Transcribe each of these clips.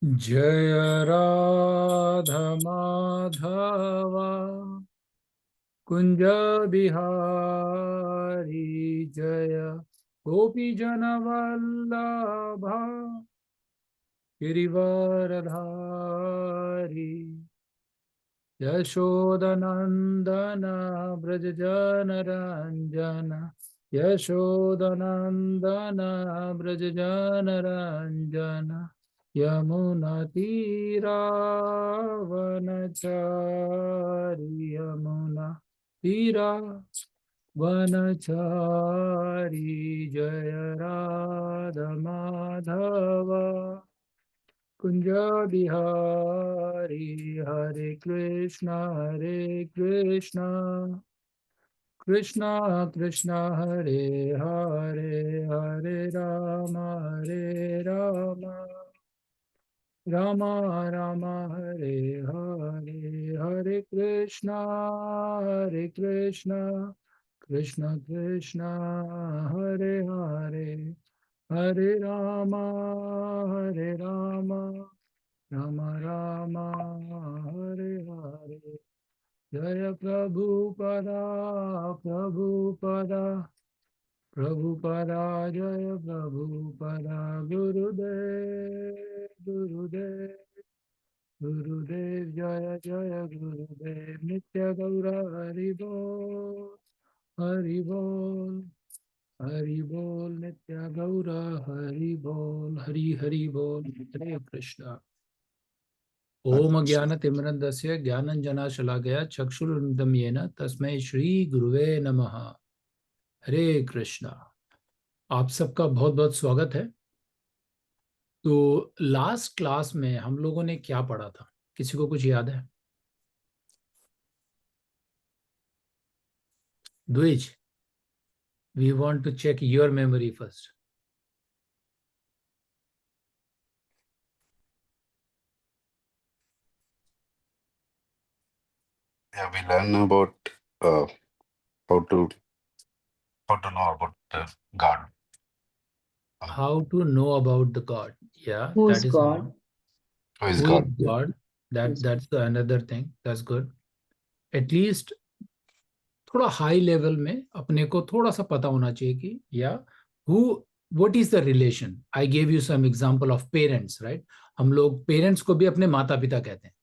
जय राधा माधवा कुंज बिहारी जय गोपी जन वल्लभा गिरिवरधारी यशोदनंदन ब्रज जन रंजन यशोदनंदन ब्रज जन रंजन यमुना तीरावनचारी यमुना तीरा वनचारी जय राधा माधव कुंज बिहारी हरे कृष्णा कृष्णा कृष्णा हरे हरे हरे राम राम राम हरे हरे हरे कृष्णा कृष्ण कृष्ण हरे हरे हरे राम राम राम हरे हरे जय प्रभुपदा प्रभुपदा जय प्रभुपदा गुरुदेव गुरुदेव जय जय गुरुदेव नित्य गौर हरि बोल हरि बोल नित्य गौर हरि बोल हरि हरि बोल हरे कृष्णा। ओम ज्ञानतिमिरन्धस्य ज्ञानञ्जनशलाकया चक्षुरुन्मिलितं येन तस्मै श्री गुरुवे नमः। हरे कृष्णा। आप सबका बहुत बहुत स्वागत है। तो लास्ट क्लास में हम लोगों ने क्या पढ़ा था, किसी को कुछ याद है? Dwij, we want to check your memory first. Yeah, we learn about uh, how to know about God. How to know about the God? Yeah, Who is that is God? one. Who is Who is God? God? That's another thing. That's good. At least थोड़ा high level में अपने को थोड़ा सा पता होना चाहिए कि या who what is the relation. I gave you some example of parents, right? हम लोग पेरेंट्स को भी अपने माता पिता कहते हैं।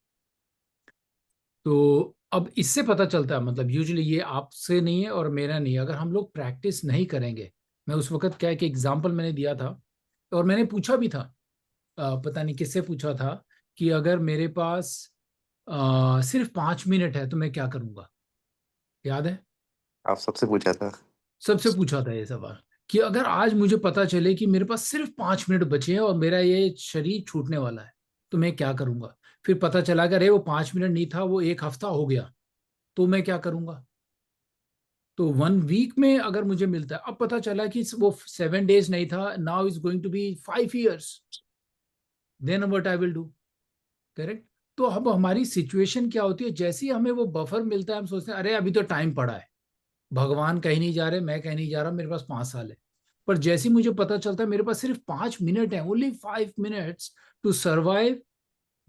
तो अब इससे पता चलता है, मतलब यूजुअली ये आपसे नहीं है और मेरा नहीं है, अगर हम लोग प्रैक्टिस नहीं करेंगे। मैं उस वक्त क्या है कि एग्जाम्पल मैंने दिया था और मैंने पूछा भी था, पता नहीं किससे पूछा था कि अगर मेरे पास सिर्फ 5 मिनट है तो मैं क्या करूंगा। याद है? आप सबसे पूछा था। सबसे पूछा था ये सवाल कि अगर आज मुझे पता चले कि मेरे पास सिर्फ 5 मिनट बचे हैं और मेरा ये शरीर छूटने वाला है तो मैं क्या करूंगा। फिर पता चला कि अरे वो 5 मिनट नहीं था, वो एक हफ्ता हो गया, तो मैं क्या करूंगा। तो 1 वीक में अगर मुझे मिलता है, अब पता चला कि वो 7 डेज नहीं था, now is going to be 5 years, then what I will do. Correct? तो अब हमारी सिचुएशन क्या होती है, जैसे ही हमें वो बफर मिलता है हम सोचते हैं अरे अभी तो टाइम पड़ा है, भगवान कहीं नहीं जा रहे, मैं कहीं नहीं जा रहा, मेरे पास 5 साल है। पर जैसे ही मुझे पता चलता है मेरे पास सिर्फ 5 मिनट है, only 5 minutes to survive,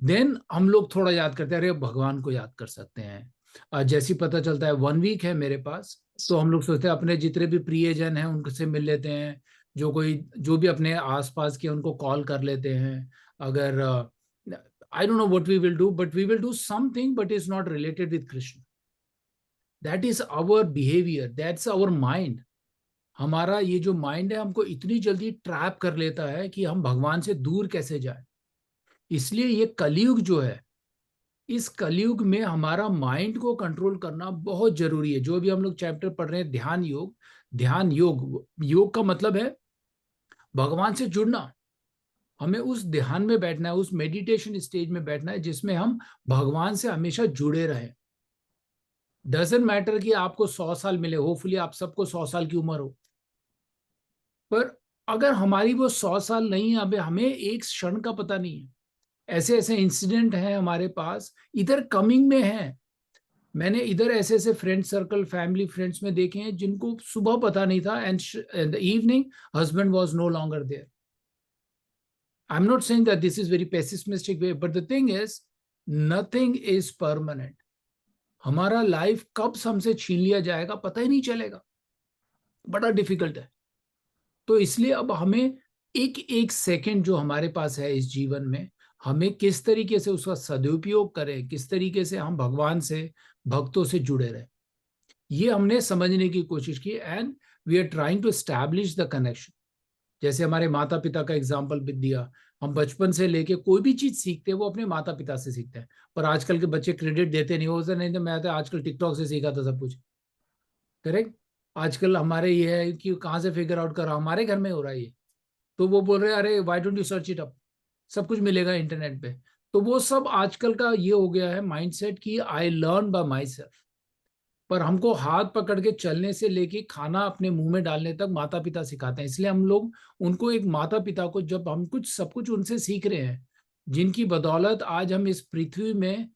then हम लोग थोड़ा याद करते हैं, अरे भगवान को याद कर सकते हैं। जैसे ही पता चलता है 1 वीक है मेरे पास, तो हम लोग सोचते हैं अपने जितने भी प्रियजन हैं उनसे मिल लेते हैं, जो भी अपने आसपास के उनको कॉल कर लेते हैं। अगर I don't know what we will do, but we will do something but is not related with Krishna. That is our behaviour, that's our mind. हमारा ये जो माइंड है हमको इतनी जल्दी ट्रैप कर लेता है कि हम भगवान से दूर कैसे जाए। इसलिए ये कलयुग जो है, इस कलयुग में हमारा माइंड को कंट्रोल करना बहुत जरूरी है। जो भी हम लोग चैप्टर पढ़ रहे हैं, ध्यान योग, ध्यान योग, योग का मतलब है भगवान से जुड़ना। हमें उस ध्यान में बैठना है, उस मेडिटेशन स्टेज में बैठना है जिसमें हम भगवान से हमेशा जुड़े रहें। डजेंट मैटर कि आपको 100 साल मिले, होपफुली आप सबको 100 साल की उम्र हो, पर अगर हमारी वो 100 साल नहीं है, अबे हमें एक क्षण का पता नहीं है। ऐसे ऐसे इंसिडेंट हैं हमारे पास, इधर कमिंग में है। मैंने इधर ऐसे ऐसे फ्रेंड सर्कल, फैमिली फ्रेंड्स में देखे हैं जिनको सुबह पता नहीं था and the evening husband was no longer there. I'm not saying that this is very pessimistic way, but the thing is, nothing is permanent. हमारा लाइफ कब हमसे छीन लिया जाएगा पता ही नहीं चलेगा, बड़ा डिफिकल्ट है। तो इसलिए अब हमें एक एक सेकंड जो हमारे पास है इस जीवन में, हमें किस तरीके से उसका सदुपयोग करें, किस तरीके से हम भगवान से, भक्तों से जुड़े रहें, ये हमने समझने की कोशिश की। And we are trying to establish the connection. जैसे हमारे माता पिता का एग्जाम्पल भी दिया, हम बचपन से लेके कोई भी चीज सीखते हैं वो अपने माता पिता से सीखते हैं। पर आजकल के बच्चे क्रेडिट देते नहीं, हो नहीं तो मैं तो आजकल टिकटॉक से सीखा था सब कुछ। करेक्ट। आजकल हमारे ये है कि कहाँ से फिगर आउट कर रहा, हमारे घर में हो रहा है ये। तो वो बोल रहे हैं अरे why don't you search it up, सब कुछ मिलेगा इंटरनेट पे। तो वो सब आजकल का ये हो गया है माइंडसेट कि I learn by my self. पर हमको हाथ पकड़ के चलने से लेके खाना अपने मुंह में डालने तक माता पिता सिखाते हैं। इसलिए हम लोग उनको एक माता पिता को, जब हम कुछ सब कुछ उनसे सीख रहे हैं, जिनकी बदौलत आज हम इस पृथ्वी में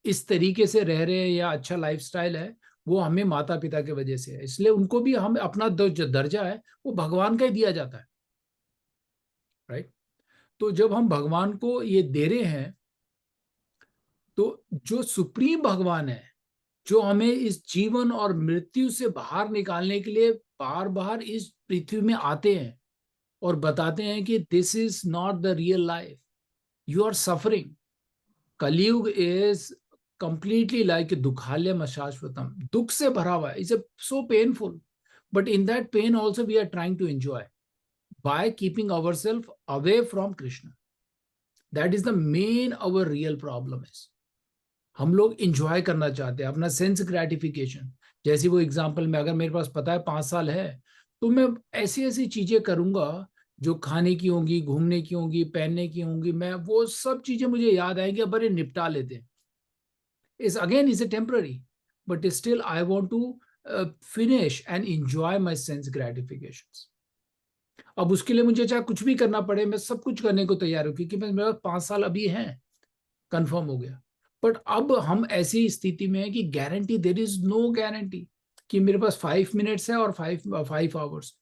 इस तरीके से रह रहे हैं या अच्छा लाइफस्टाइल है, वो हमें माता पिता की वजह से है। इसलिए उनको भी हम अपना जो दर्जा है वो भगवान का ही दिया जाता है, राइट। तो जब हम भगवान को ये दे रहे हैं, तो जो सुप्रीम भगवान है, जो हमें इस जीवन और मृत्यु से बाहर निकालने के लिए बार बार इस पृथ्वी में आते हैं और बताते हैं कि this is not the real life, you are suffering. Kalyug is completely like दुखालयम अशाश्वतम, दुख से भरा हुआ है, it's so painful, but in that pain also we are trying to enjoy by keeping our self away from Krishna. That is the main our real problem is, हम लोग enjoy करना चाहते हैं अपना सेंस ग्रेटिफिकेशन। जैसे वो एग्जांपल में, अगर मेरे पास पता है 5 साल है, तो मैं ऐसी ऐसी चीजें करूंगा जो खाने की होंगी, घूमने की होंगी, पहनने की होंगी, मैं वो सब चीजें मुझे याद आएंगी, अब अरे निपटा लेते हैं। इस again is a temporary, but still I want to finish and enjoy my sense gratification. अब उसके लिए मुझे चाहे कुछ भी करना पड़े, मैं सब कुछ करने को तैयार हूँ, क्योंकि मेरे पास 5 साल अभी हैं, कंफर्म हो गया। बट अब हम ऐसी स्थिति में है कि guarantee, there is no guarantee कि मेरे पास 5 मिनट्स है और 5 आवर्स।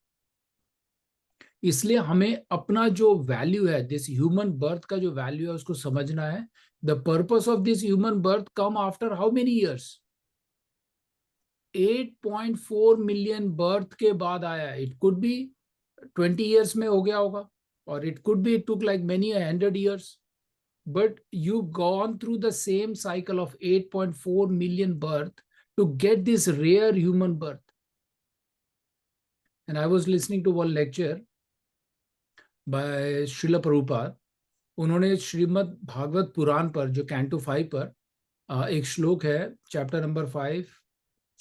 इसलिए हमें अपना जो वैल्यू है, दिस ह्यूमन बर्थ का जो वैल्यू है, उसको समझना है। The purpose of this human birth come after how many years? 8.4 million birth के बाद आया। इट कुड बी 20 ईयर्स में हो गया होगा, और it could be it took like many 100 years, but you've gone through the same cycle of 8.4 million birth to get this rare human birth. And I was listening to one lecture by Srila Prabhupada. उन्होंने श्रीमद् भागवत पुराण पर, जो canto 5 पर एक श्लोक है, chapter number 5,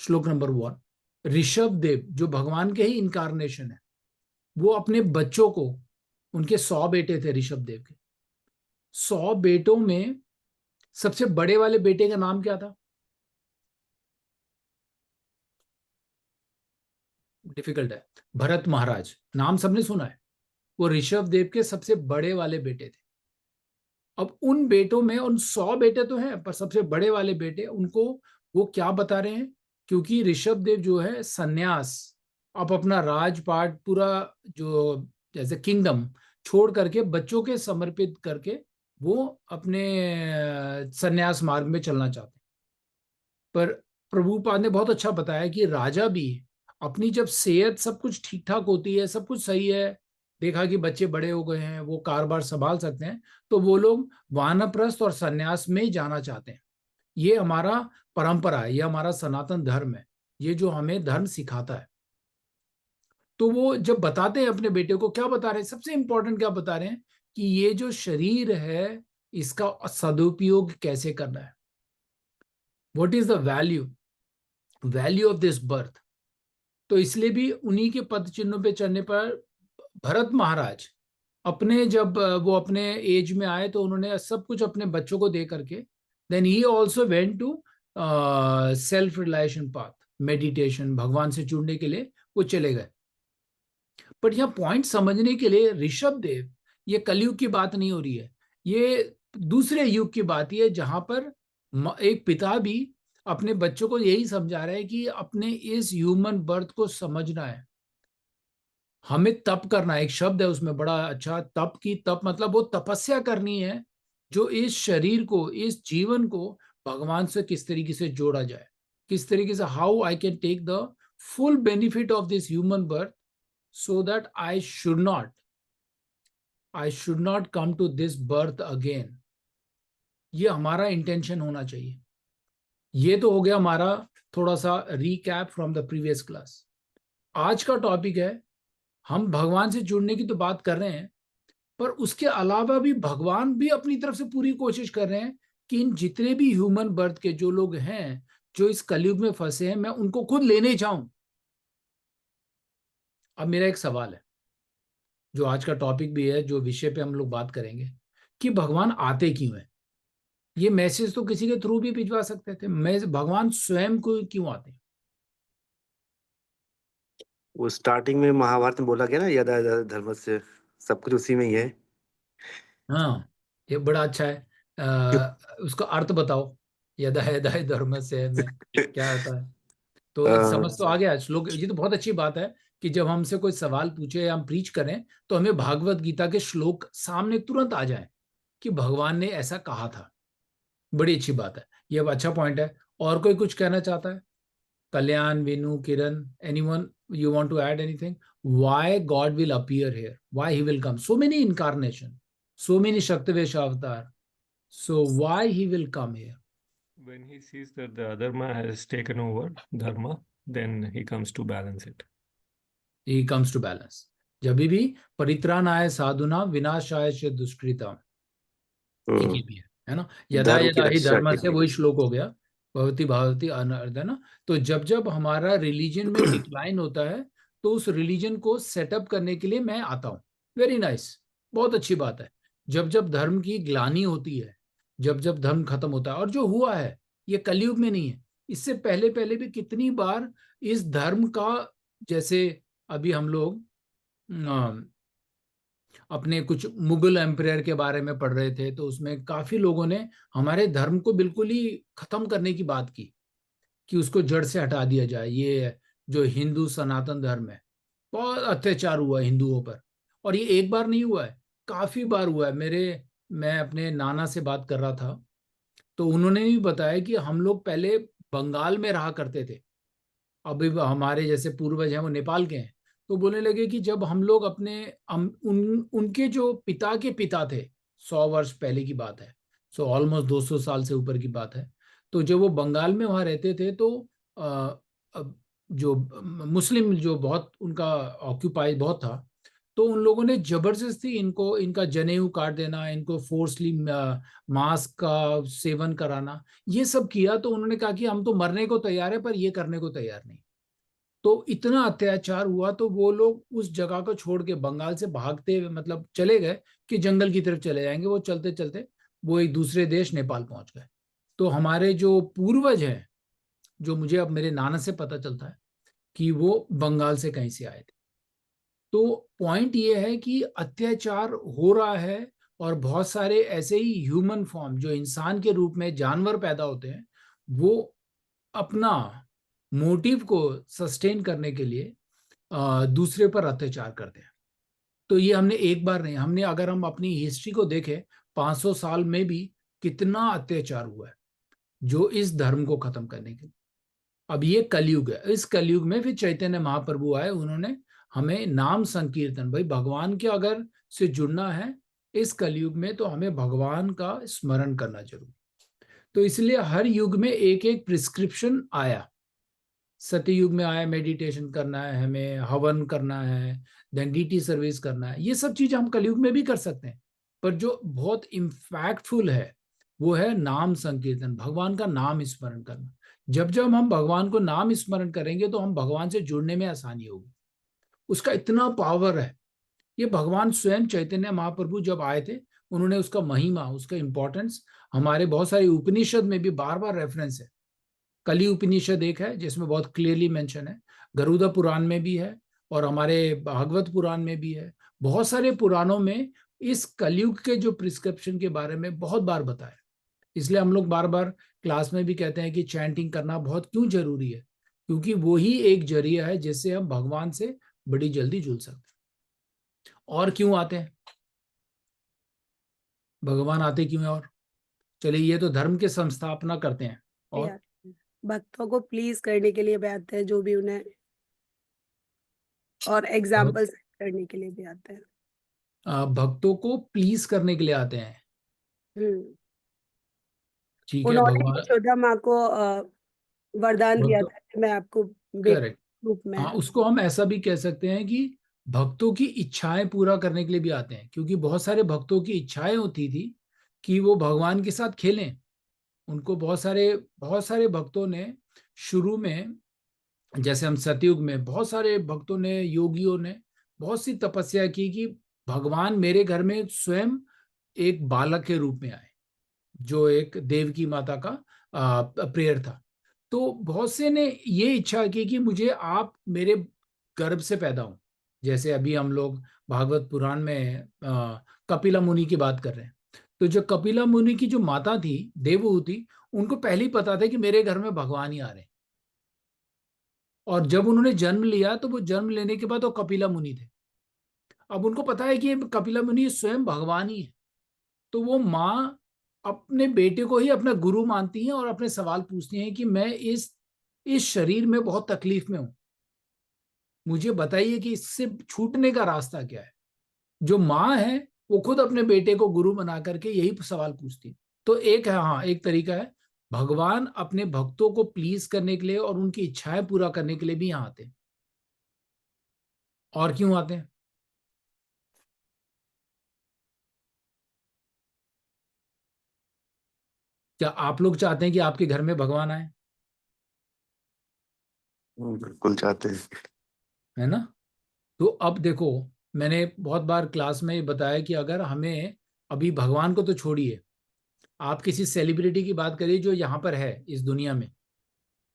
श्लोक number 1। Rishabh Dev जो भगवान के ही इनकारनेशन है, वो अपने बच्चों को, उनके 100 बेटे थे ऋषभ देव के, 100 बेटों में सबसे बड़े वाले बेटे का नाम क्या था? डिफिकल्ट है। भरत महाराज, नाम सबने सुना है। वो ऋषभ देव के सबसे बड़े वाले बेटे थे। अब उन बेटों में, उन 100 बेटे तो हैं, पर सबसे बड़े वाले बेटे, उनको वो क्या बता रहे हैं? क्योंकि ऋषभ देव जो है सन्यास, अब अपना राजपाट पूरा जो जैसे किंगडम छोड़ करके बच्चों के समर्पित करके वो अपने सन्यास मार्ग में चलना चाहते हैं। पर प्रभुपाद ने बहुत अच्छा बताया कि राजा भी अपनी जब सेहत सब कुछ ठीक ठाक होती है, सब कुछ सही है, देखा कि बच्चे बड़े हो गए हैं, वो कारोबार संभाल सकते हैं, तो वो लोग वानप्रस्थ और सन्यास में ही जाना चाहते हैं। ये हमारा परंपरा है, ये हमारा सनातन धर्म है, ये जो हमें धर्म सिखाता है। तो वो जब बताते हैं अपने बेटे को, क्या बता रहे हैं? सबसे इंपॉर्टेंट क्या बता रहे हैं कि ये जो शरीर है, इसका सदुपयोग कैसे करना है। What is the value of this birth. तो इसलिए भी उन्हीं के पद चिन्हों पे चढ़ने पर भरत महाराज अपने, जब वो अपने एज में आए, तो उन्होंने सब कुछ अपने बच्चों को दे करके, then he also went to self realisation path, meditation, भगवान से जुड़ने के लिए वो चले गए। बट यहाँ पॉइंट समझने के लिए, ऋषभ देव, ये कलयुग की बात नहीं हो रही है, ये दूसरे युग की बात है, जहां पर एक पिता भी अपने बच्चों को यही समझा रहे हैं कि अपने इस ह्यूमन बर्थ को समझना है। हमें तप करना है, एक शब्द है उसमें बड़ा अच्छा, तप की, तप मतलब वो तपस्या करनी है जो इस शरीर को, इस जीवन को भगवान से किस तरीके से जोड़ा जाए, किस तरीके से, how I can take the full benefit of this human birth so that I should not come to this birth again. ये हमारा इंटेंशन होना चाहिए। ये तो हो गया हमारा थोड़ा सा recap from the previous class. आज का टॉपिक है, हम भगवान से जुड़ने की तो बात कर रहे हैं, पर उसके अलावा भी भगवान भी अपनी तरफ से पूरी कोशिश कर रहे हैं कि इन जितने भी ह्यूमन बर्थ के जो लोग हैं, जो इस कलयुग में फंसे हैं, मैं उनको खुद लेने जाऊं। अब मेरा एक सवाल है, जो आज का टॉपिक भी है, जो विषय पे हम लोग बात करेंगे, कि भगवान आते क्यों हैं। ये मैसेज तो किसी के थ्रू भी भिजवा सकते थे, मैं भगवान स्वयं को क्यों आते हैं। वो स्टार्टिंग में महाभारत में बोला गया ना, यदा यदा धर्म से, सब कुछ उसी में ही है। हाँ, ये बड़ा अच्छा है। उसका अर्थ बताओ, यदा यदा धर्म से में क्या होता है। तो समझ तो आ गया श्लोक, ये तो बहुत अच्छी बात है कि जब हमसे कोई सवाल पूछे या हम प्रीच करें तो हमें भागवत गीता के श्लोक सामने तुरंत आ जाए कि भगवान ने ऐसा कहा था। बड़ी अच्छी बात है, ये अब अच्छा पॉइंट है। और कोई कुछ कहना चाहता है? Kalyan, Vinu, Kiran, anyone, you want to add anything? Why god will appear here, why he will come, so many incarnation, so many Shaktivesh avatar. So why he will come here? When he sees that the adharma has taken over dharma, then he comes to balance it. He comes to balance. जब भी परित्राणाय साधुना विनाशाय च दुष्कृता, एक ही भी है ना, यदा धर्म की यदा ही रक्षा धर्म के से, लिए। वही श्लोक हो गया, भवती भावती अनर्थ, है ना। तो जब जब हमारा रिलीजन में डिक्लाइन होता है तो उस रिलीजन को सेटअप करने के लिए मैं आता हूँ। वेरी नाइस, बहुत अच्छी बात है। जब जब धर्म की ग्लानि होती है, जब जब धर्म खत्म होता है, और जो हुआ है ये कलयुग में नहीं है, इससे पहले पहले भी कितनी बार इस धर्म का, जैसे अभी हम लोग अपने कुछ मुगल एम्पायर के बारे में पढ़ रहे थे, तो उसमें काफी लोगों ने हमारे धर्म को बिल्कुल ही खत्म करने की बात की कि उसको जड़ से हटा दिया जाए। ये जो हिंदू सनातन धर्म है, बहुत अत्याचार हुआ है हिंदुओं पर, और ये एक बार नहीं हुआ है, काफी बार हुआ है। मैं अपने नाना से बात कर रहा था, तो उन्होंने भी बताया कि हम लोग पहले बंगाल में रहा करते थे, अभी हमारे जैसे पूर्वज हैं वो नेपाल के हैं। तो बोलने लगे कि जब हम लोग उनके जो पिता के पिता थे, 100 वर्ष पहले की बात है, सो ऑलमोस्ट 200 साल से ऊपर की बात है, तो जब वो बंगाल में वहां रहते थे तो अ, जो मुस्लिम, जो बहुत उनका ऑक्यूपाई बहुत था, तो उन लोगों ने जबरदस्ती इनको, इनका जनेऊ काट देना, इनको फोर्सली मांस का सेवन कराना, ये सब किया। तो उन्होंने कहा कि हम तो मरने को तैयार है पर ये करने को तैयार नहीं। तो इतना अत्याचार हुआ तो वो लोग उस जगह को छोड़ के बंगाल से भागते हुए, मतलब चले गए कि जंगल की तरफ चले जाएंगे। वो चलते चलते वो एक दूसरे देश नेपाल पहुंच गए। तो हमारे जो पूर्वज हैं, जो मुझे अब मेरे नाना से पता चलता है कि वो बंगाल से कहीं से आए थे। तो पॉइंट ये है कि अत्याचार हो रहा है, और बहुत सारे ऐसे ही ह्यूमन फॉर्म, जो इंसान के रूप में जानवर पैदा होते हैं, वो अपना मोटिव को सस्टेन करने के लिए दूसरे पर अत्याचार करते हैं। तो ये हमने एक बार नहीं, हमने अगर हम अपनी हिस्ट्री को देखें, 500 साल में भी कितना अत्याचार हुआ है जो इस धर्म को खत्म करने के लिए। अब ये कलयुग है, इस कलयुग में फिर चैतन्य महाप्रभु आए, उन्होंने हमें नाम संकीर्तन, भाई भगवान के अगर से जुड़ना है इस कलयुग में, तो हमें भगवान का स्मरण करना जरूरी। तो इसलिए हर युग में एक एक प्रिस्क्रिप्शन आया। सतयुग में आया मेडिटेशन करना है, हमें हवन करना है, देन डीटी सर्विस करना है, ये सब चीज हम कलयुग में भी कर सकते हैं। पर जो बहुत इम्पैक्टफुल है वो है नाम संकीर्तन, भगवान का नाम स्मरण करना। जब जब हम भगवान को नाम स्मरण करेंगे तो हम भगवान से जुड़ने में आसानी होगी। उसका इतना पावर है। ये भगवान स्वयं चैतन्य महाप्रभु जब आए थे, उन्होंने उसका महिमा, उसका इंपॉर्टेंस, हमारे बहुत सारे उपनिषद में भी बार बार रेफरेंस है। कली उपनिषद एक है जिसमें बहुत क्लियरली मेंशन है, गरुड़ पुराण में भी है, और हमारे भागवत पुराण में भी है। बहुत सारे पुराणों में इस कलयुग के जो प्रिस्क्रिप्शन के बारे में बहुत बार बताया। इसलिए हम लोग बार बार क्लास में भी कहते हैं कि चैंटिंग करना बहुत क्यों जरूरी है, क्योंकि वो ही एक जरिया है जिससे हम भगवान से बड़ी जल्दी जुड़ सकते हैं। और क्यों आते हैं भगवान, आते क्यों हैं? और चलिए, ये तो धर्म के संस्थापना करते हैं। भी और आते हैं। भक्तों को प्लीज करने के लिए भी आते हैं, जो भी उन्हें, और एग्जाम्पल सेट करने के लिए भी आते हैं। भक्तों को प्लीज करने के लिए आते हैं। हम्म। ठीक है उन्होंने भगवान। यशोदा माँ को वरदान दिया भक्तों, था कि मैं आपको बेटे करेक्ट। के रूप में। हाँ, उसको हम ऐसा भी कह सकते हैं कि भक्तों की इच्छाएं पूरा करने के लिए भी आते हैं, क्योंकि बहुत सारे भक्तों की इच्छाएं होती थी कि वो भगवान के साथ खेलें। उनको बहुत सारे भक्तों ने शुरू में, जैसे हम सतयुग में, बहुत सारे भक्तों ने, योगियों ने बहुत सी तपस्या की कि भगवान मेरे घर में स्वयं एक बालक के रूप में आए, जो एक देव की माता का प्रेयर था। तो बहुत से ने ये इच्छा की कि मुझे आप मेरे गर्भ से पैदा हो। जैसे अभी हम लोग भागवत पुराण में कपिला मुनि की बात कर रहे हैं। तो जो कपिला मुनि की जो माता थी, देवहूति, उनको पहले ही पता था कि मेरे घर में भगवान ही आ रहे हैं। और जब उन्होंने जन्म लिया तो वो जन्म लेने के बाद वो कपिला मुनि थे। अब उनको पता है कि कपिला मुनि स्वयं भगवान ही है। तो वो माँ अपने बेटे को ही अपना गुरु मानती हैं और अपने सवाल पूछती हैं कि मैं इस शरीर में बहुत तकलीफ में हूं, मुझे बताइए कि इससे छूटने का रास्ता क्या है। जो माँ है वो खुद अपने बेटे को गुरु बना करके यही सवाल पूछती है। तो एक है, हाँ, एक तरीका है, भगवान अपने भक्तों को प्लीज करने के लिए और उनकी इच्छाएं पूरा करने के लिए भी यहाँ आते हैं। और क्यों आते हैं? क्या आप लोग चाहते हैं कि आपके घर में भगवान आए? बिल्कुल चाहते हैं। है ना? तो अब देखो, मैंने बहुत बार क्लास में ये बताया कि अगर हमें, अभी भगवान को तो छोड़िए, आप किसी सेलिब्रिटी की बात करिए जो यहाँ पर है इस दुनिया में,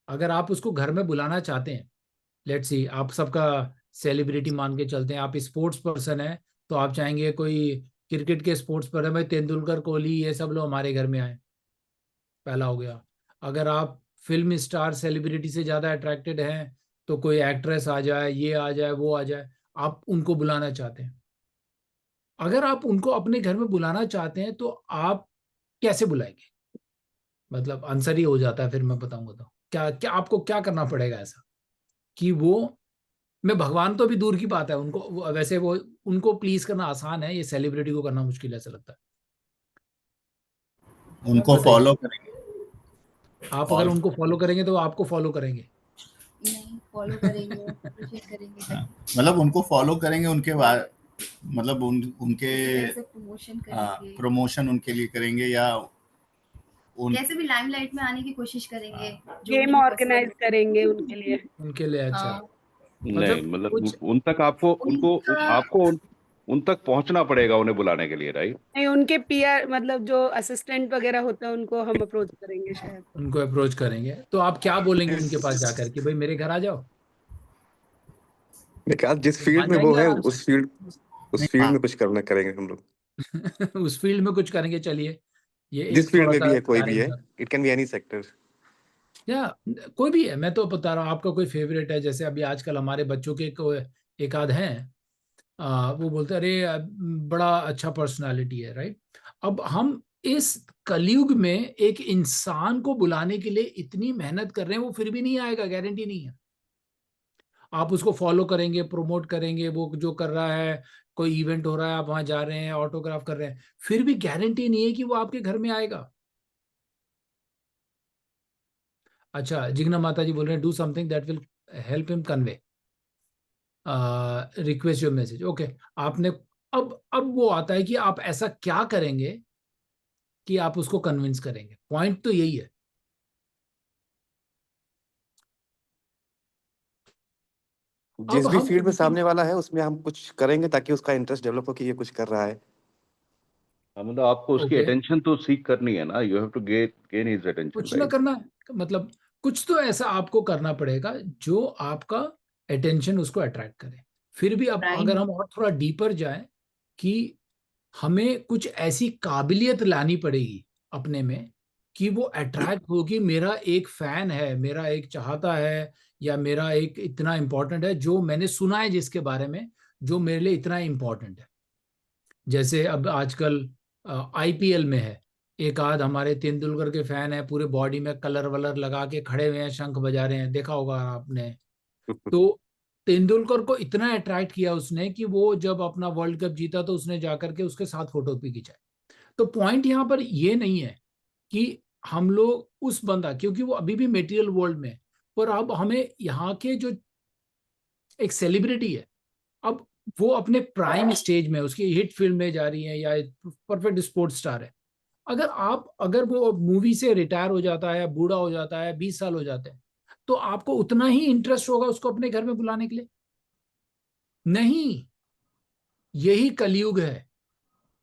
अगर आप उसको घर में बुलाना चाहते हैं, लेट्स सी आप सबका सेलिब्रिटी मान के चलते हैं, आप स्पोर्ट्स पर्सन है, तो आप चाहेंगे कोई क्रिकेट के स्पोर्ट्स पर है, भाई तेंदुलकर, कोहली, ये सब लोग हमारे घर में आए, पहला हो गया। अगर आप फिल्म स्टार सेलिब्रिटी से ज्यादा अट्रैक्टेड हैं, तो कोई एक्ट्रेस आ जाए, ये आ जाए, वो आ जाए, आप उनको बुलाना चाहते हैं। अगर आप उनको अपने घर में बुलाना चाहते हैं तो आप कैसे बुलाएंगे? मतलब आंसर ही हो जाता है, फिर मैं बताऊंगा। तो क्या क्या आपको क्या करना पड़ेगा ऐसा कि वो, मैं भगवान तो भी दूर की बात है, वैसे वो उनको प्लीज करना आसान है, ये सेलिब्रिटी को करना मुश्किल ऐसा लगता है। उनको बताइए। फॉलो करेंगे। आप अगर उनको फॉलो करेंगे तो वो आपको फॉलो करेंगे? नहीं फॉलो करेंगे, appreciate करेंगे, मतलब उनको फॉलो करेंगे, उनके बाद मतलब उनके प्रमोशन करेंगे, प्रमोशन उनके लिए करेंगे, या कैसे भी लाइमलाइट में आने की कोशिश करेंगे, जो गेम भी ऑर्गेनाइज possible करेंगे उनके लिए। उनके लिए, अच्छा। हाँ, नहीं, मतलब मतलब कुछ, उन तक आपको उनको उनका आपको उन तक पहुंचना पड़ेगा उन्हें बुलाने के लिए, राइट? नहीं, उनके पीआर मतलब जो असिस्टेंट वगैरह होता है उनको हम अप्रोच करेंगे शायद। उनको अप्रोच करेंगे तो आप क्या बोलेंगे उनके पास जाकर कि भाई मेरे घर आ जाओ? मैं कहा जिस वो फील्ड मान में वो जाएंगे है आराम से? उस नहीं, फील्ड हाँ, में कुछ करना करेंगे हम लोग। उस फील्ड में कुछ करेंगे, चलिए। ये जिस एक फील्ड थोड़ा में भी सा है, कोई भी है, challenge, it can be any sector. या कोई भी है, मैं तो बता रहा हूँ, आपका कोई फेवरेट है, जैसे अभी आजकल हमारे बच्चों के एक आध हैं, वो बोलते हैं अरे बड़ा अच्छा पर्सनालिटी है, राइट? अब हम इस कलयुग में एक इंसान को बुलाने के लिए इतनी मेहनत कर रहे हैं, वो फिर भी नहीं आएगा, गारंटी नहीं है। आप उसको फॉलो करेंगे, प्रमोट करेंगे, वो जो कर रहा है, कोई इवेंट हो रहा है, आप वहां जा रहे हैं, ऑटोग्राफ कर रहे हैं, फिर भी गारंटी नहीं है कि वो आपके घर में आएगा। अच्छा, जिग्ना माता जी बोल रहे हैं, do something that will help him convey, request your message, okay. आपने, अब वो आता है कि आप ऐसा क्या करेंगे कि आप उसको कन्विंस करेंगे, पॉइंट तो यही है। जिस अब भी हम फील्ड में उनकी, सामने वाला है उसमें हम कुछ करेंगे ताकि उसका इंटरेस्ट डेवलप हो कि ये कुछ कर रहा है। मतलब आपको उसकी ओके, अटेंशन तो सीख करनी है ना, you have to gain his attention, कुछ ना राइट? करना है, मतलब कुछ तो ऐसा आपको करना पड़ेगा जो आपका अटेंशन उसको अट्रैक्ट करे। फिर भी अब प्राइम अगर हम और थोड़ा डीपर जाएं कि हमें कुछ ऐसी काबिलियत लानी पड़ेगी अपने में कि वो अट्रैक्ट हो कि मेरा एक फैन है, मेरा एक चाहता है, या मेरा एक इतना इंपॉर्टेंट है जो मैंने सुना है जिसके बारे में, जो मेरे लिए इतना इम्पोर्टेंट है। जैसे अब आजकल आईपीएल में है, एक आध हमारे तेंदुलकर के फैन है, पूरे बॉडी में कलर वलर लगा के खड़े हुए हैं, शंख बजा रहे हैं, देखा होगा आपने। तो तेंदुलकर को इतना अट्रैक्ट किया उसने कि वो जब अपना वर्ल्ड कप जीता तो उसने जाकर के उसके साथ फोटो भी खिंचाई। तो पॉइंट यहाँ पर ये नहीं है कि हम लोग उस बंदा, क्योंकि वो अभी भी मटेरियल वर्ल्ड में, पर अब हमें यहाँ के जो एक सेलिब्रिटी है, अब वो अपने प्राइम स्टेज में, उसकी हिट फिल्म में जा रही है या परफेक्ट स्पोर्ट्स स्टार है, अगर वो मूवी से रिटायर हो जाता है, बूढ़ा हो जाता है, 20 साल हो जाते हैं, तो आपको उतना ही इंटरेस्ट होगा उसको अपने घर में बुलाने के लिए? नहीं, यही कलयुग है।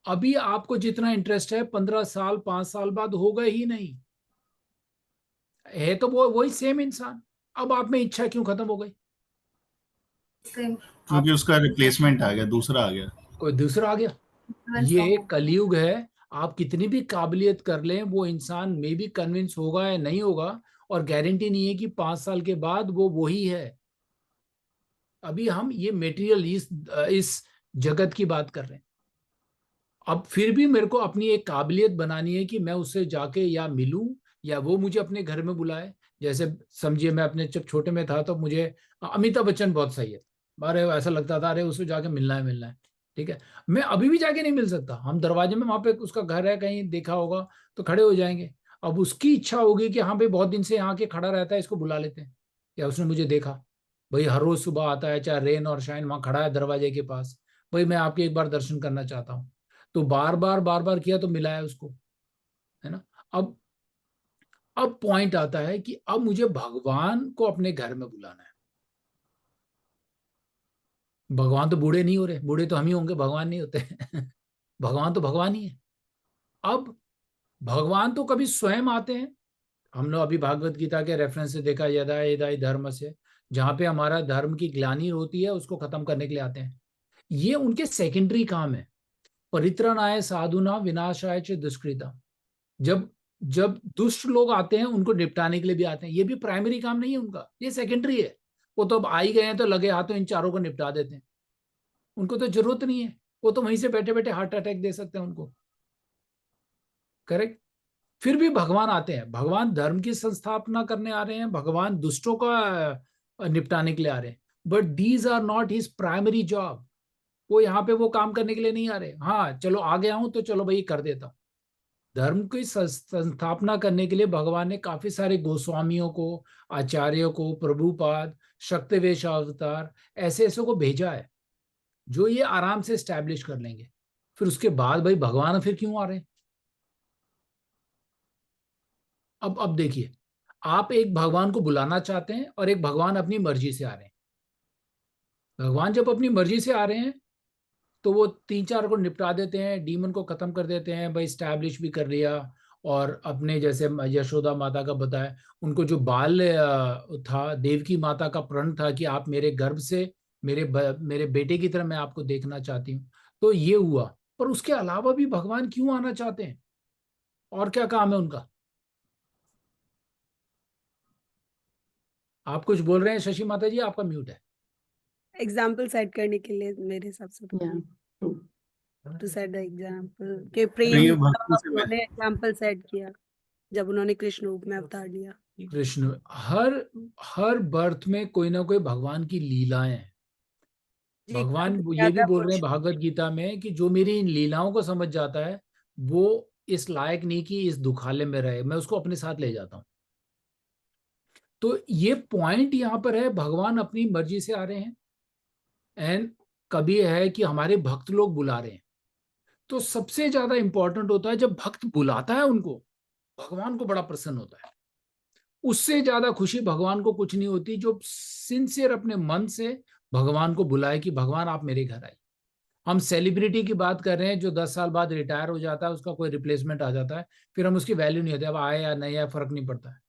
अभी आपको जितना इंटरेस्ट है 15 साल 5 साल बाद होगा ही नहीं। है तो वो वही सेम इंसान, अब आप में इच्छा क्यों खत्म हो गई? क्योंकि उसका रिप्लेसमेंट आ गया, दूसरा आ गया। कोई दूसरा आ गया। ये कलयुग है। आप कितनी भी काबिलियत कर लें, वो इंसान में भी कन्विंस होगा या नहीं होगा, और गारंटी नहीं है कि 5 साल के बाद वो वही है। अभी हम ये मटेरियल इस जगत की बात कर रहे हैं। अब फिर भी मेरे को अपनी एक काबिलियत बनानी है कि मैं उससे जाके या मिलूं या वो मुझे अपने घर में बुलाए। जैसे समझिए, मैं अपने जब छोटे में था तो मुझे अमिताभ बच्चन बहुत सही है, अरे ऐसा लगता था अरे उसको जाके मिलना है। ठीक है, मैं अभी भी जाके नहीं मिल सकता। हम दरवाजे में, वहां पे उसका घर है, कहीं देखा होगा तो खड़े हो जाएंगे। अब उसकी इच्छा होगी कि हाँ भाई बहुत दिन से यहाँ के खड़ा रहता है, इसको बुला लेते हैं। या उसने मुझे देखा, भाई हर रोज सुबह आता है, चाहे रेन और शाइन, वहां खड़ा है दरवाजे के पास, भाई मैं आपके एक बार दर्शन करना चाहता हूँ। तो बार बार किया तो मिला है उसको, है ना। अब पॉइंट आता है कि अब मुझे भगवान को अपने घर में बुलाना है। भगवान तो बूढ़े नहीं हो रहे, बूढ़े तो हम ही होंगे, भगवान नहीं होते। भगवान तो भगवान ही है। अब भगवान तो कभी स्वयं आते हैं। हमने अभी भागवत गीता के रेफरेंस से देखा, यदा यदा हि धर्म से, जहां पे हमारा धर्म की ग्लानि होती है उसको खत्म करने के लिए आते हैं। ये उनके सेकेंडरी काम है। परित्राणाय साधुना विनाशाय च दुष्कृता। जब जब दुष्ट लोग आते हैं उनको निपटाने के लिए भी आते हैं। ये भी प्राइमरी काम नहीं है उनका, ये सेकेंडरी है। वो तो अब आ ही गए हैं तो लगे हाथों इन चारों को निपटा देते हैं। उनको तो जरूरत नहीं है, वो तो वहीं से बैठे बैठे हार्ट अटैक दे सकते हैं उनको। करेक्ट। फिर भी भगवान आते हैं, भगवान धर्म की संस्थापना करने आ रहे हैं, भगवान दुष्टों का निपटाने के लिए आ रहे हैं। But these are not his primary job. वो यहाँ पे वो काम करने के लिए नहीं आ रहे। हाँ चलो आ गया हूं तो चलो भाई कर देता हूं। धर्म की संस्थापना करने के लिए भगवान ने काफी सारे गोस्वामियों को, आचार्यों को, प्रभुपाद, शक्तिवेश अवतार, ऐसे ऐसे को भेजा है जो ये आराम से स्टैब्लिश कर लेंगे। फिर उसके बाद भाई भगवान फिर क्यों आ रहे हैं? अब देखिए, आप एक भगवान को बुलाना चाहते हैं और एक भगवान अपनी मर्जी से आ रहे हैं। भगवान जब अपनी मर्जी से आ रहे हैं तो वो 3-4 को निपटा देते हैं, डीमन को खत्म कर देते हैं, भाई स्टैब्लिश भी कर लिया। और अपने जैसे यशोदा माता का बताया, उनको जो बाल था, देवकी माता का प्रण था कि आप मेरे गर्भ से मेरे बेटे की तरह मैं आपको देखना चाहती हूँ। तो ये हुआ। पर उसके अलावा भी भगवान क्यों आना चाहते हैं? और क्या काम है उनका? आप कुछ बोल रहे हैं शशि माता जी, आपका म्यूट है। एग्जाम्पल सेट करने के लिए मेरे हिसाब से, टू सेट द एग्जाम्पल के नहीं, प्रेम ये का भक्ति से उन्होंने एग्जाम्पल सेट किया जब उन्होंने कृष्ण रूप में अवतार लिया। कृष्ण हर बर्थ में कोई ना कोई भगवान की लीलाएं हैं। जी, भगवान कभी ये भी ज्यादा बोल रहे हैं कुछ भागवत गीता में कि जो मेरी इन लीलाओं को समझ जाता है वो इस लायक नहीं कि इस दुखालय में रहे, मैं उसको अपने साथ ले जाता हूँ। तो ये पॉइंट यहाँ पर है, भगवान अपनी मर्जी से आ रहे हैं। एंड कभी है कि हमारे भक्त लोग बुला रहे हैं। तो सबसे ज्यादा इंपॉर्टेंट होता है जब भक्त बुलाता है उनको, भगवान को बड़ा प्रसन्न होता है। उससे ज्यादा खुशी भगवान को कुछ नहीं होती जो सिंसियर अपने मन से भगवान को बुलाए कि भगवान आप मेरे घर आए। हम सेलिब्रिटी की बात कर रहे हैं जो 10 साल बाद रिटायर हो जाता है, उसका कोई रिप्लेसमेंट आ जाता है, फिर हम उसकी वैल्यू नहीं होती, अब आए या नहीं आए फर्क नहीं पड़ता है।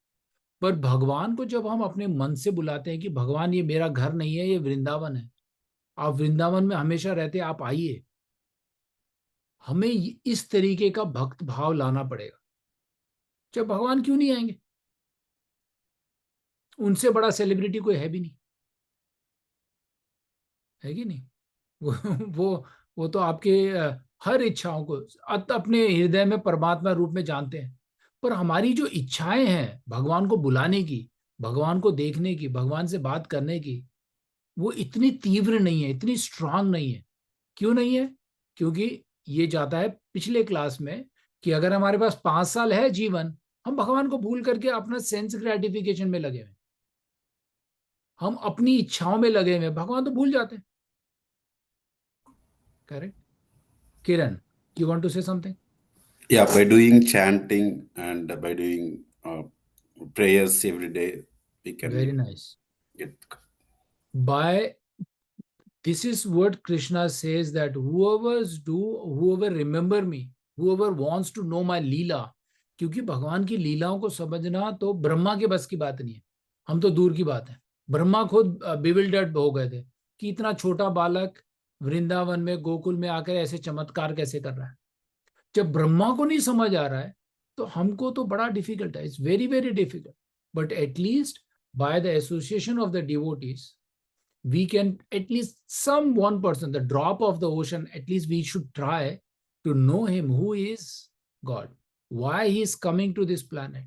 पर भगवान को जब हम अपने मन से बुलाते हैं कि भगवान ये मेरा घर नहीं है, ये वृंदावन है, आप वृंदावन में हमेशा रहते, आप आइए, हमें इस तरीके का भक्त भाव लाना पड़ेगा। जब भगवान क्यों नहीं आएंगे? उनसे बड़ा सेलिब्रिटी कोई है भी नहीं, है कि नहीं? वो तो आपके हर इच्छाओं को अपने हृदय में परमात्मा रूप में जानते हैं। पर हमारी जो इच्छाएं हैं भगवान को बुलाने की, भगवान को देखने की, भगवान से बात करने की, वो इतनी तीव्र नहीं है, इतनी स्ट्रांग नहीं है। क्यों नहीं है? क्योंकि ये जाता है पिछले क्लास में कि अगर हमारे पास 5 साल है जीवन, हम भगवान को भूल करके अपना सेंस ग्रेटिफिकेशन में लगे हुए, हम अपनी इच्छाओं में लगे हुए, भगवान तो भूल जाते हैं। Correct? Kiran, you want to say something? Yeah, by doing chanting and by doing prayers every day, we can Very nice. get. By this is what Krishna says, that whoever remember me, whoever wants to know my लीला, क्योंकि भगवान की लीलाओं को समझना तो ब्रह्मा के बस की बात नहीं है, हम तो दूर की बात है। ब्रह्मा खुद बिविल्डर्ड हो गए थे कि इतना छोटा बालक वृंदावन में गोकुल में आकर ऐसे चमत्कार कैसे कर रहा है। जब ब्रह्मा को नहीं समझ आ रहा है तो हमको तो बड़ा डिफिकल्ट है, it's very very difficult. But at least by the association of the devotees we can, at least some one person, the drop of the ocean, at least we should try to know him, who is God, why he is coming to this planet.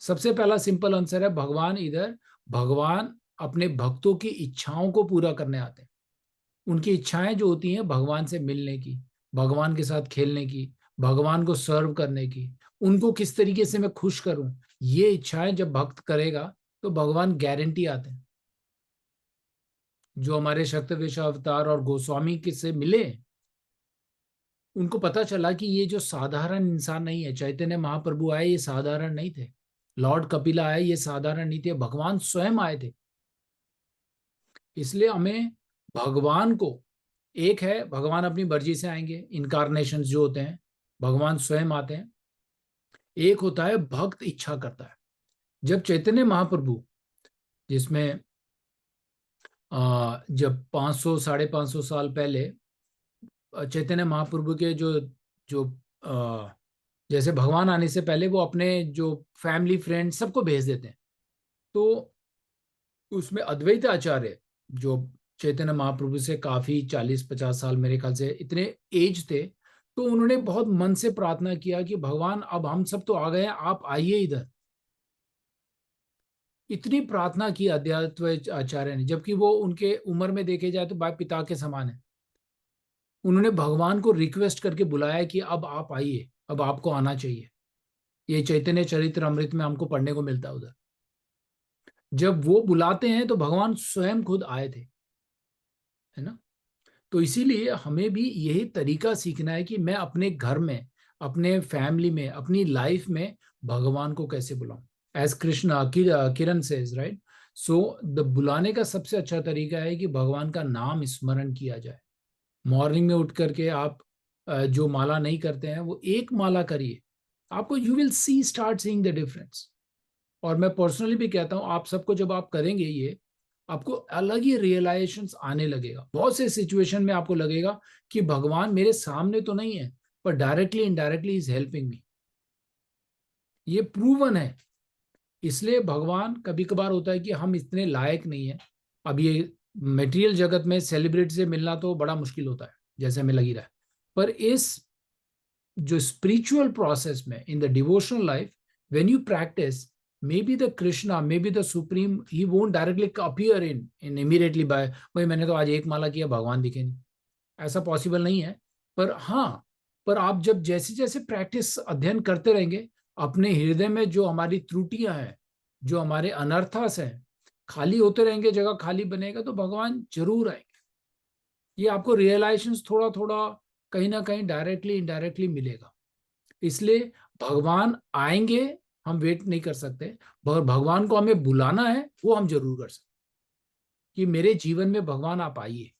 सबसे पहला simple answer है, भगवान अपने भक्तों की इच्छाओं को पूरा करने आते हैं। उनकी इच्छाएं जो होती हैं भगवान से मिलने की, भगवान के साथ खेलने की, भगवान को सर्व करने की, उनको किस तरीके से मैं खुश करूं, ये इच्छाएं जब भक्त करेगा तो भगवान गारंटी आते हैं। जो हमारे शक्तवेश अवतार और गोस्वामी से मिले, उनको पता चला कि ये जो साधारण इंसान नहीं है, चैतन्य महाप्रभु आए ये साधारण नहीं थे, लॉर्ड कपिला आए ये साधारण नहीं थे, भगवान स्वयं आए थे। इसलिए हमें भगवान को, एक है भगवान अपनी मर्जी से आएंगे, इनकारनेशन जो होते हैं भगवान स्वयं आते हैं, एक होता है भक्त इच्छा करता है। जब चैतन्य महाप्रभु, जिसमें जब 500-550 साल पहले चैतन्य महाप्रभु के जो जैसे भगवान आने से पहले वो अपने जो फैमिली फ्रेंड सबको भेज देते हैं, तो उसमें अद्वैत आचार्य जो चैतन्य महाप्रभु से काफी 40-50 साल मेरे ख्याल से इतने एज थे, तो उन्होंने बहुत मन से प्रार्थना किया कि भगवान अब हम सब तो आ गए हैं, आप आइए इधर। इतनी प्रार्थना की अद्वैत आचार्य ने, जबकि वो उनके उम्र में देखे जाए तो बाप पिता के समान है। उन्होंने भगवान को रिक्वेस्ट करके बुलाया कि अब आप आइए, अब आपको आना चाहिए। ये चैतन्य चरित्र अमृत में हमको पढ़ने को मिलता है उधर। जब वो बुलाते हैं तो भगवान स्वयं खुद आए थे, है ना। तो इसीलिए हमें भी यही तरीका सीखना है कि मैं अपने घर में, अपने फैमिली में, अपनी लाइफ में भगवान को कैसे बुलाऊं। As Krishna Kiran says, right. So the बुलाने का सबसे अच्छा तरीका है कि भगवान का नाम स्मरण किया जाए। मॉर्निंग में उठ करके आप जो माला नहीं करते हैं वो एक माला करिए, आपको you will start seeing the difference. और मैं पर्सनली भी कहता हूं, आप सबको जब आप करेंगे ये, आपको अलग ही रियलाइजेशंस आने लगेगा। बहुत से सिचुएशन में आपको लगेगा कि भगवान मेरे सामने तो नहीं है, पर directly indirectly is helping me. ये प्रूवन है। इसलिए भगवान, कभी कभार होता है कि हम इतने लायक नहीं है। अब ये मटेरियल जगत में सेलिब्रिटी से मिलना तो बड़ा मुश्किल होता है, जैसे हमें लग ही रहा है, पर इस जो स्पिरिचुअल प्रोसेस में, in the devotional life, when you practice, maybe the Krishna, maybe the Supreme, he won't directly appear in immediately by, भाई मैंने तो आज एक माला किया भगवान दिखे नहीं, ऐसा पॉसिबल नहीं है। पर हाँ, पर आप जब जैसे जैसे प्रैक्टिस अध्ययन करते रहेंगे, अपने हृदय में जो हमारी त्रुटियां हैं, जो हमारे अनर्थास हैं, खाली होते रहेंगे, जगह खाली बनेगा, तो भगवान जरूर आएंगे। ये आपको रियलाइजेशन थोड़ा थोड़ा कहीं ना कहीं डायरेक्टली इनडायरेक्टली मिलेगा। इसलिए भगवान आएंगे, हम वेट नहीं कर सकते, मगर भगवान को हमें बुलाना है, वो हम जरूर कर सकते कि मेरे जीवन में भगवान आप आइए।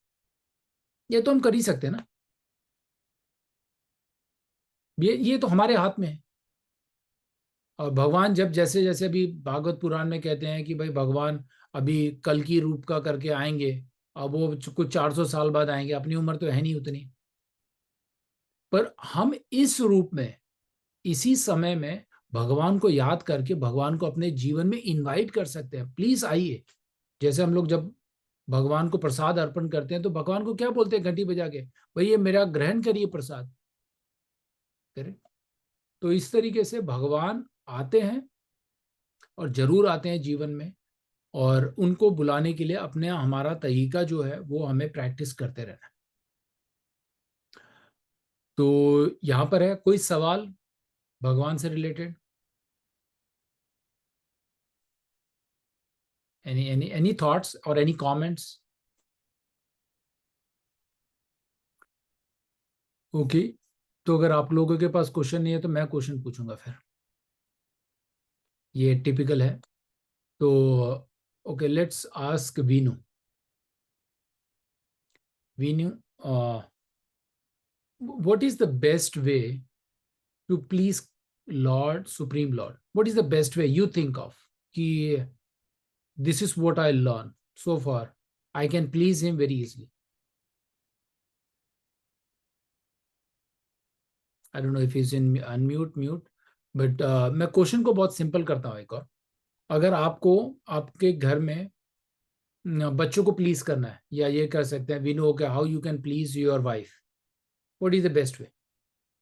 ये तो हम कर ही सकते हैं ना, ये तो हमारे हाथ में है। और भगवान जब जैसे जैसे अभी भागवत पुराण में कहते हैं कि भाई भगवान अभी कल की रूप का करके आएंगे, अब वो कुछ 400 साल बाद आएंगे, अपनी उम्र तो है नहीं उतनी, पर हम इस रूप में, इसी समय में भगवान को याद करके भगवान को अपने जीवन में इनवाइट कर सकते हैं। प्लीज आइए। जैसे हम लोग जब भगवान को प्रसाद अर्पण करते हैं तो भगवान को क्या बोलते हैं घंटी बजा के, भाई ये मेरा ग्रहण करिए प्रसाद। करेक्ट। तो इस तरीके से भगवान आते हैं और जरूर आते हैं जीवन में, और उनको बुलाने के लिए अपने हमारा तरीका जो है वो हमें प्रैक्टिस करते रहना। तो यहाँ पर है कोई सवाल भगवान से related? any thoughts or any comments? Okay तो अगर आप लोगों के पास क्वेश्चन नहीं है तो मैं क्वेश्चन पूछूंगा फिर, ये टिपिकल है। तो okay let's ask Vinu. Vinu, what is the best way to please Lord, Supreme Lord? What is the best way you think of कि this is what I learned so far, I can please him very easily? I don't know if he's in unmute, mute, but मैं question को बहुत simple करता हूँ एक और। अगर आपको आपके घर में बच्चों को प्लीज करना है, या ये कर सकते हैं वी नो के how you can please your wife, what is the best way?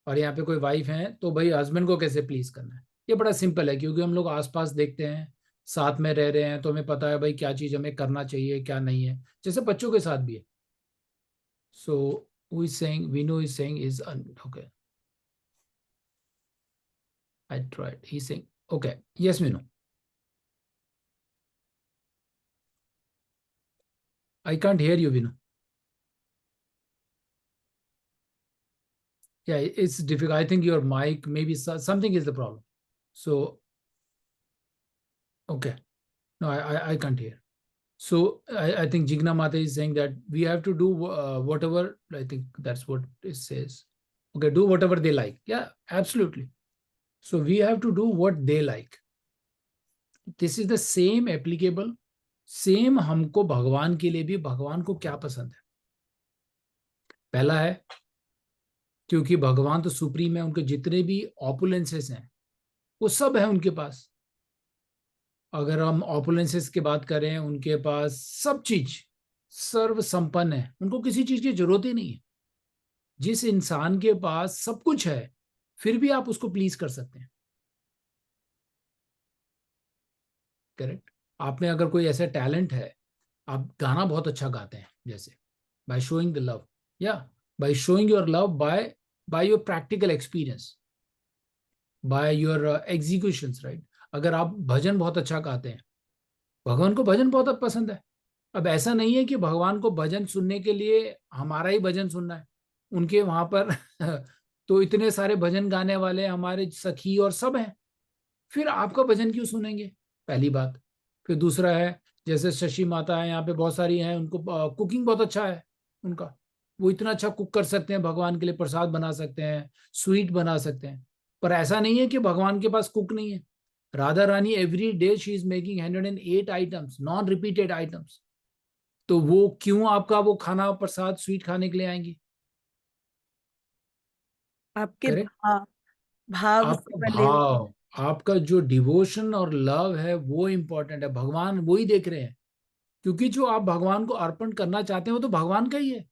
और यहाँ पे कोई वाइफ है तो भाई हस्बैंड को कैसे प्लीज करना है? ये बड़ा सिंपल है, क्योंकि हम लोग आसपास देखते हैं, साथ में रह रहे हैं, तो हमें पता है भाई क्या चीज हमें करना चाहिए क्या नहीं है, जैसे बच्चों के साथ भी है। So who is saying, Vinu is saying is okay, I tried. He's saying, okay. Yes, Minu. I can't hear you, Vinu. Yeah, it's difficult. I think your mic, maybe something is the problem. So, okay. No, I can't hear. So, I think Jigna Mata is saying that we have to do whatever, I think that's what it says. Okay, do whatever they like. Yeah, absolutely. So, we have to do what they like. This is the same applicable. Same हमको भगवान के लिए भी, भगवान को क्या पसंद है? पहला है क्योंकि भगवान तो सुप्रीम है, उनके जितने भी ऑपुलेंसेस हैं वो सब है उनके पास। अगर हम ऑपुलेंसेस की बात करें, उनके पास सब चीज सर्व संपन्न है, उनको किसी चीज की जरूरत ही नहीं है। जिस इंसान के पास सब कुछ है फिर भी आप उसको प्लीज कर सकते हैं। करेक्ट। आप में अगर कोई ऐसा टैलेंट है, आप गाना बहुत अच्छा गाते हैं, जैसे बाय शोइंग द लव, या by showing your love by your practical experience, by your executions, right. अगर आप भजन बहुत अच्छा गाते हैं, भगवान को भजन बहुत पसंद है। अब ऐसा नहीं है कि भगवान को भजन सुनने के लिए हमारा ही भजन सुनना है, उनके वहां पर तो इतने सारे भजन गाने वाले हमारे सखी और सब हैं, फिर आपका भजन क्यों सुनेंगे? पहली बात। फिर दूसरा है, जैसे शशि माता है यहाँ पे, बहुत सारी हैं, उनको कुकिंग बहुत अच्छा है उनका, वो इतना अच्छा कुक कर सकते हैं, भगवान के लिए प्रसाद बना सकते हैं, स्वीट बना सकते हैं। पर ऐसा नहीं है कि भगवान के पास कुक नहीं है। Radha Rani every day she is making 108 items, non repeated items. तो वो क्यों आपका वो खाना प्रसाद स्वीट खाने के लिए आएंगी? आपके करेक्ट। भाव से आपका बने हुए। भाव, आपका जो डिवोशन और लव है वो इंपॉर्टेंट है। भगवान वो ही देख रहे हैं, क्योंकि जो आप भगवान को अर्पण करना चाहते हैं वो तो भगवान का ही है,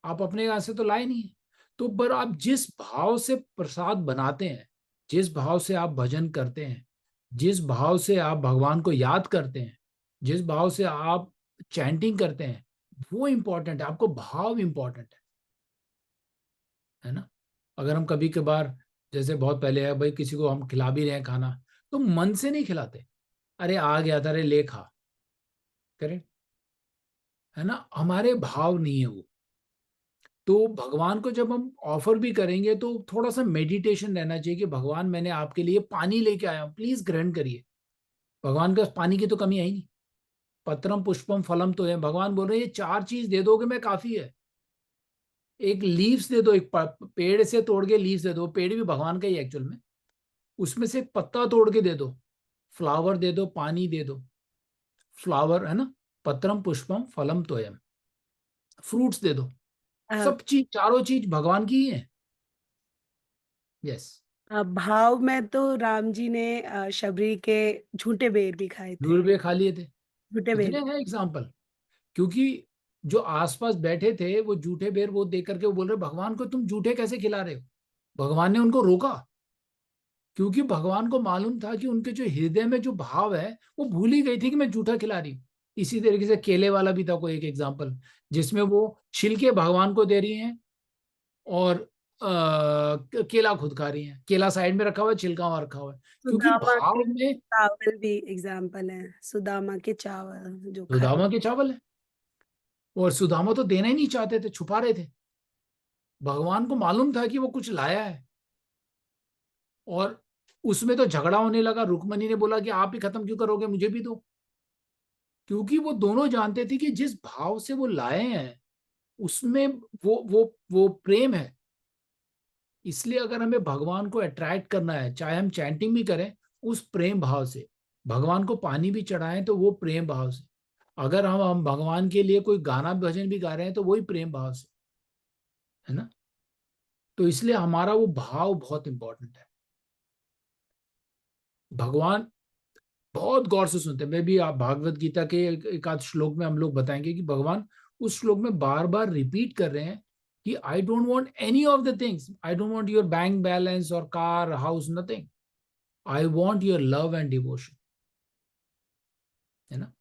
आप अपने यहाँ से तो लाए नहीं है। तो पर आप जिस भाव से प्रसाद बनाते हैं, जिस भाव से आप भजन करते हैं, जिस भाव से आप भगवान को याद करते हैं, जिस भाव से आप चैंटिंग करते हैं, वो इंपॉर्टेंट है। आपको भाव इंपॉर्टेंट है ना। अगर हम कभी कभार, जैसे बहुत पहले है भाई, किसी को हम खिला भी रहे हैं खाना, तो मन से नहीं खिलाते, अरे आ गया था, अरे ले खा, करेक्ट है ना, हमारे भाव नहीं है वो। तो भगवान को जब हम ऑफर भी करेंगे तो थोड़ा सा मेडिटेशन रहना चाहिए कि भगवान मैंने आपके लिए पानी लेके आया हूं, प्लीज ग्रहण करिए। भगवान के पास पानी की तो कमी है ही नहीं। पत्रम पुष्पम फलम तो है, भगवान बोल रहे हैं ये 4 चीज दे दोगे मैं काफी है। एक लीव्स दे दो, एक पेड़ से तोड़ के लीव्स दे दो, पेड़ भी भगवान का ही एक्चुअल में, उसमें से एक पत्ता तोड़ के दे दो, फ्लावर दे दो, पानी दे दो, फ्लावर है ना, पत्रम पुष्पम फलम तोयम, फ्रूट्स दे दो, सब चीज, चारों चीज भगवान की ही है। यस। भाव में तो राम जी ने शबरी के झूठे बेर भी खाए थे, रुपये खा लिए थे, झूठे बेर। कितने हैं एग्जाम्पल। क्योंकि जो आसपास बैठे थे वो जूठे बेर वो देख करके वो बोल रहे भगवान को तुम जूठे कैसे खिला रहे हो। भगवान ने उनको रोका, क्योंकि भगवान को मालूम था कि उनके जो हृदय में जो भाव है वो भूल ही गई थी कि मैं जूठा खिला रही हूँ। इसी तरीके से केले वाला भी था कोई एक एग्जाम्पल, जिसमें वो छिलके भगवान को दे रही हैं और केला खुद खा रही हैं। केला साइड में रखा हुआ है, छिलका वहां रखा हुआ है, क्योंकि सुदामा भाव के में चावल भी एग्जाम्पल है, सुदामा के चावल जो खाए। सुदामा के चावल है, और सुदामा तो देना ही नहीं चाहते थे, छुपा रहे थे। भगवान को मालूम था कि वो कुछ लाया है, और उसमें तो झगड़ा होने लगा। रुक्मणी ने बोला कि आप ही खत्म क्यों करोगे, मुझे भी दो। क्योंकि वो दोनों जानते थे कि जिस भाव से वो लाए हैं उसमें वो प्रेम है। इसलिए अगर हमें भगवान को अट्रैक्ट करना है, चाहे हम चैंटिंग भी करें उस प्रेम भाव से, भगवान को पानी भी चढ़ाएं तो वो प्रेम भाव से, अगर हम भगवान के लिए कोई गाना भजन भी गा रहे हैं तो वही प्रेम भाव से, है ना। तो इसलिए हमारा वो भाव बहुत इंपॉर्टेंट है। भगवान बहुत गौर से सुनते हैं। मैं भी आप भागवत गीता के एक आध श्लोक में हम लोग बताएंगे कि भगवान उस श्लोक में बार बार रिपीट कर रहे हैं कि I don't want any of the things, I don't want your bank balance और car house, nothing, I want your love and devotion, है ना।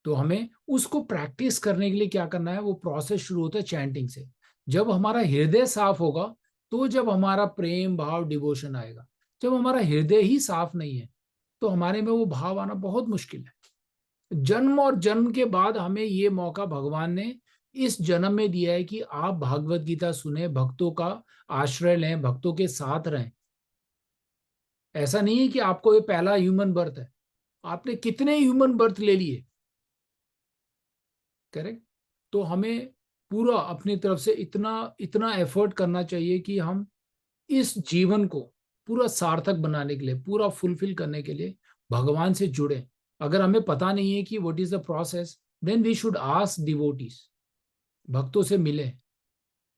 तो हमें उसको प्रैक्टिस करने के लिए क्या करना है, वो प्रोसेस शुरू होता है चैंटिंग से। जब हमारा हृदय साफ होगा तो जब हमारा प्रेम भाव डिवोशन आएगा। जब हमारा हृदय ही साफ नहीं है तो हमारे में वो भाव आना बहुत मुश्किल है। जन्म और जन्म के बाद हमें ये मौका भगवान ने इस जन्म में दिया है कि आप भागवत गीता सुने, भक्तों का आश्रय लें, भक्तों के साथ रहें। ऐसा नहीं है कि आपको ये पहला ह्यूमन बर्थ है, आपने कितने ह्यूमन बर्थ ले लिए, करेक्ट। तो हमें पूरा अपनी तरफ से इतना इतना एफर्ट करना चाहिए कि हम इस जीवन को पूरा सार्थक बनाने के लिए, पूरा फुलफिल करने के लिए भगवान से जुड़े। अगर हमें पता नहीं है कि what is the process, then we should ask devotees, भक्तों से मिले।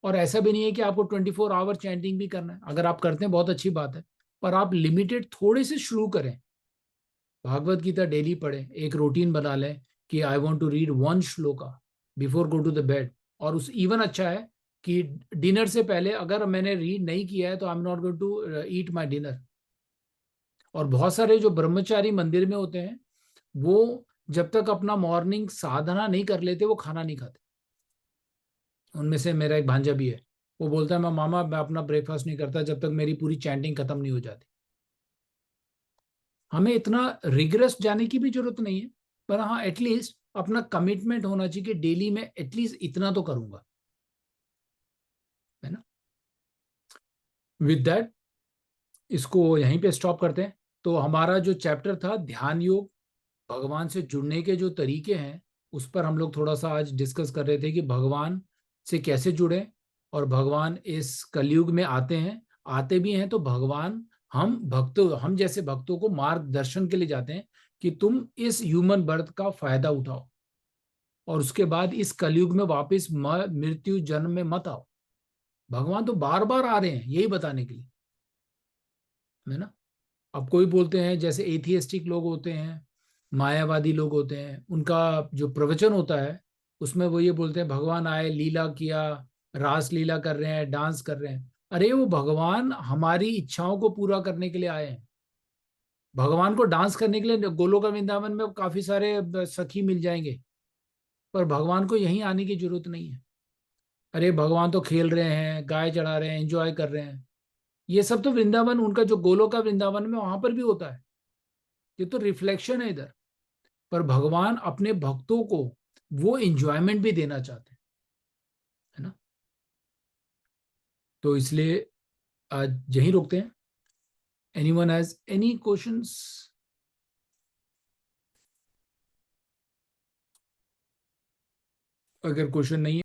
और ऐसा भी नहीं है कि आपको 24 आवर चैंटिंग भी करना है, अगर आप करते हैं बहुत अच्छी बात है, पर आप लिमिटेड थोड़े से शुरू करें। भागवत गीता डेली पढ़ें, एक रूटीन बना लें कि I want to read one shloka before go to the bed. और उस इवन अच्छा है कि डिनर से पहले अगर मैंने रीड नहीं किया है तो I am not going to eat my dinner. और बहुत सारे जो ब्रह्मचारी मंदिर में होते हैं वो जब तक अपना मॉर्निंग साधना नहीं कर लेते वो खाना नहीं खाते। उनमें से मेरा एक भांजा भी है, वो बोलता है मैं मामा मैं अपना ब्रेकफास्ट नहीं करता जब तक मेरी पूरी चैंटिंग खत्म नहीं हो जाती। हमें इतना रिग्रेस जाने की भी जरूरत नहीं है, पर हाँ एटलीस्ट अपना कमिटमेंट होना चाहिए कि डेली में एटलीस्ट इतना तो करूंगा, है ना। विद दैट इसको यहीं पे स्टॉप करते हैं। तो हमारा जो चैप्टर था ध्यान योग, भगवान से जुड़ने के जो तरीके हैं उस पर हम लोग थोड़ा सा आज डिस्कस कर रहे थे कि भगवान से कैसे जुड़े। और भगवान इस कलयुग में आते हैं, आते भी हैं तो भगवान हम जैसे भक्तों को मार्गदर्शन के लिए जाते हैं कि तुम इस ह्यूमन बर्थ का फायदा उठाओ और उसके बाद इस कलयुग में वापस मृत्यु जन्म में मत आओ। भगवान तो बार बार आ रहे हैं यही बताने के लिए, है ना। अब कोई बोलते हैं जैसे एथियस्टिक लोग होते हैं, मायावादी लोग होते हैं, उनका जो प्रवचन होता है उसमें वो ये बोलते हैं भगवान आए, लीला किया, रास लीला कर रहे हैं, डांस कर रहे हैं। अरे वो भगवान हमारी इच्छाओं को पूरा करने के लिए आए हैं। भगवान को डांस करने के लिए गोलोक वृंदावन में काफी सारे सखी मिल जाएंगे, पर भगवान को यहीं आने की जरूरत नहीं है। अरे भगवान तो खेल रहे हैं, गाय चढ़ा रहे हैं, एंजॉय कर रहे हैं। ये सब तो वृंदावन, उनका जो गोलोक का वृंदावन में वहां पर भी होता है, ये तो रिफ्लेक्शन है इधर। पर भगवान अपने भक्तों को वो एंजॉयमेंट भी देना चाहते हैं, है ना। तो इसलिए आज यहीं रुकते हैं। Anyone has any questions? अगर क्वेश्चन नहीं है